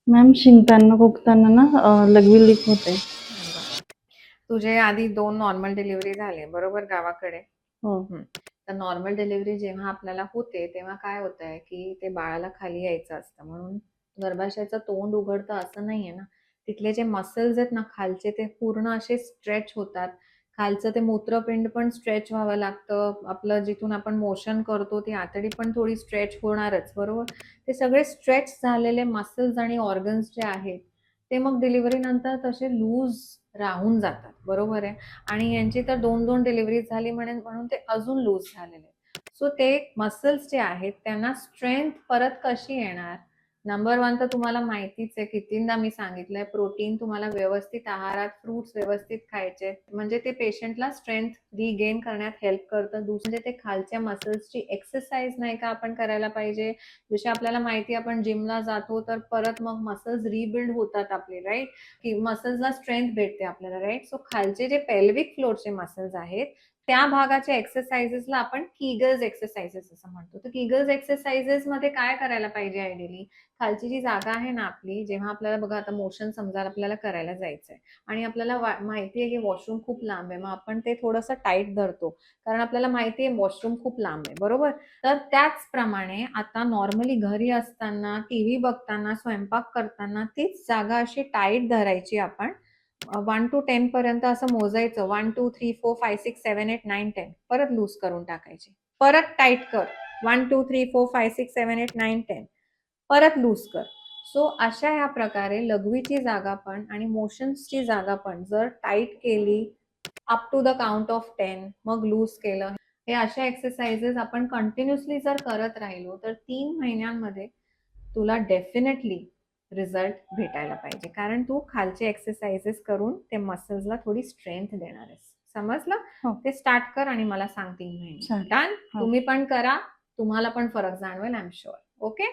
Ma'am शिंकताना खोकताना ना लघवी लीक होते. तुझे आधी 2 नॉर्मल डिलिव्हरी झाले बरोबर गावाकडे. हो. तर नॉर्मल डिलिव्हरी जेव्हा आपल्याला होते तेव्हा काय होतंय की ते बाळाला खाली यायचं असतं, म्हणून गर्भाशयाचं तोंड उघडतं असं नाहीये ना. तिथले जे मसल्स आहेत ना खालचे ते पूर्ण असे स्ट्रेच होतात. खालचं ते मूत्रपिंड पण स्ट्रेच व्हावं लागतं. आपलं जिथून आपण मोशन करतो ती आतडी पण थोडी स्ट्रेच होणारच बरोबर. ते सगळे स्ट्रेच झालेले मसल्स आणि ऑर्गन्स जे आहेत ते मग डिलिव्हरी नंतर तसे लूज राहून जातात बरोबर आहे. आणि यांची तर 2-2 डिलिव्हरी झाली म्हणून ते अजून लूज झालेले. सो ते मसल्स जे आहेत त्यांना स्ट्रेंथ परत कशी येणार? नंबर 1 तर तुम्हाला माहितीच आहे, कितींदा मी सांगितलंय, प्रोटीन तुम्हाला व्यवस्थित आहारात, फ्रुट्स व्यवस्थित खायचे, म्हणजे ते पेशंटला स्ट्रेंथ रिगेन करण्यात हेल्प करतं. दुसरं म्हणजे ते खालच्या मसल्सची एक्सरसाइज नाही का आपण करायला पाहिजे. जसे आपल्याला माहिती आपण जिमला जातो तर परत मग मसल्स रिबिल्ड होतात आपले, राईट? की मसल्सला स्ट्रेंथ भेटते आपल्याला, राईट? सो खालचे जे पेल्विक फ्लोरचे मसल्स आहेत त्या भागाच्या एक्सरसाइजेसला आपण कीगल्स एक्सरसाइजेस असं म्हणतो. तर कीगल्स एक्सरसाइजेस मध्ये काय करायला पाहिजे आयडियली? खालची जी जागा आहे ना आपली, जेव्हा आपल्याला बघा आता मोशन समजा आपल्याला करायला जायचंय आणि आपल्याला माहिती आहे की वॉशरूम खूप लांब आहे, मग आपण ते थोडंसं टाईट धरतो कारण आपल्याला माहिती आहे वॉशरूम खूप लांब आहे बरोबर. तर त्याचप्रमाणे आता नॉर्मली घरी असताना, टीव्ही बघताना, स्वयंपाक करताना तीच जागा अशी टाईट धरायची आपण. 1 to 10 पर्यंत असं मोजायचं. 1 2 3 4 5 6 7 8 9 10 परत लूज करून टाकायची. परत टाईट कर. 1 2 3 4 5 6 7 8 9 10 परत लूज कर. सो अशा ह्या प्रकारे लघवीची जागा पण आणि मोशन्सची जागा पण जर टाईट केली up to the count of 10 मग लूज केलं, हे अशा एक्सरसाइजेस आपण कंटिन्युअसली जर करत राहिलो तर 3 महिन्यांमध्ये तुला डेफिनेटली रिझल्ट भेटायला पाहिजे, कारण तू खालचे एक्सरसाइजेस करून ते मसल्सला थोडी स्ट्रेंथ देणार आहेस. समजलं? हो. ते स्टार्ट कर आणि मला सांग 3 महिने. चालेल. डन. हो. तुम्ही पण करा, तुम्हाला पण फरक जाणवेल, आय एम शुअर. ओके.